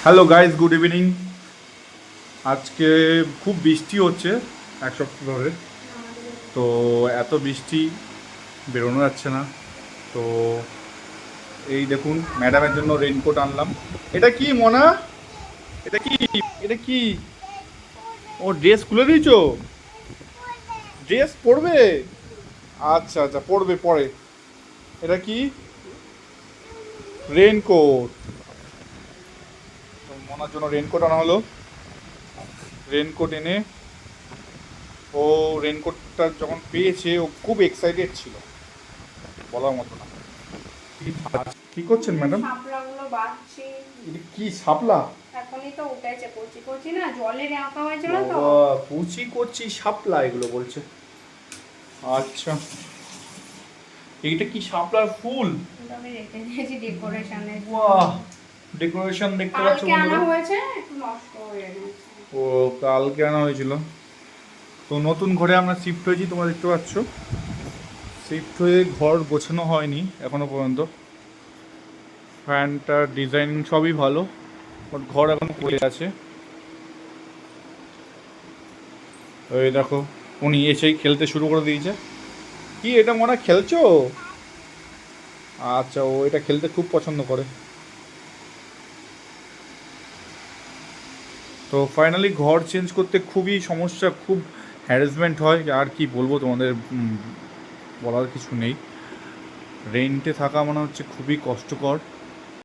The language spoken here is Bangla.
Hello guys, good evening. আজকে খুব বৃষ্টি হচ্ছে এক সপ্তাহ ধরে। তো এত বৃষ্টি বেরোনো যাচ্ছে না। তো এই দেখুন, ম্যাডামের জন্য রেইনকোট আনলাম। এটা কি মনা? এটা কি? এটা কি? ও ড্রেস খুলে দিয়েছো? ড্রেস পরবে? আচ্ছা আচ্ছা, পরবে পরে। এটা কি? রেইনকোট। মনার জন্য রেইনকোট আনা হলো। রেইনকোট এনে ও রেনকোটটা যখন পেয়েছে ও খুব এক্সাইটেড ছিল, বলার মতো না। কি করছেন ম্যাডাম? শাপলাগুলো বাঁধছি। এটা কি শাপলা? এখনই তো উঠেছে, কচি কচি না, জলে রাখা হয়েছিল তো। বাবা, কুচি করছি শাপলা এগুলো বলছে। আচ্ছা, এইটা কি শাপলার ফুল? এটা আমি রেখে দিয়েছি ডেকোরেশনের। বাহ, ডেকোরেশন দেখতে পাচ্ছ কালকে আনা বন্ধুরা। হয়েছে, একটু নষ্ট হয়ে গেছে। ও কালকে আনা হয়েছিল। তো নতুন ঘরে আমরা শিফট হয়েছি, তোমরা দেখতে পাচ্ছ। শিফট হয়ে ঘর গোছানো হয়নি এখনো পর্যন্ত। ফ্যানটার ডিজাইন সবই ভালো, বাট ঘর এখন পড়ে আছে। ওই দেখো, উনি এসেই খেলতে শুরু করে দিয়েছে। কি এটা মনে হয় খেলছো? আচ্ছা, ও এটা খেলতে খুব পছন্দ করে। তো ফাইনালি ঘর চেঞ্জ করতে খুবই সমস্যা, খুব হ্যারাসমেন্ট হয়। আর কি বলবো তোমাদের, বলার কিছু নেই। রেন্টে থাকা মনে হচ্ছে খুবই কষ্টকর।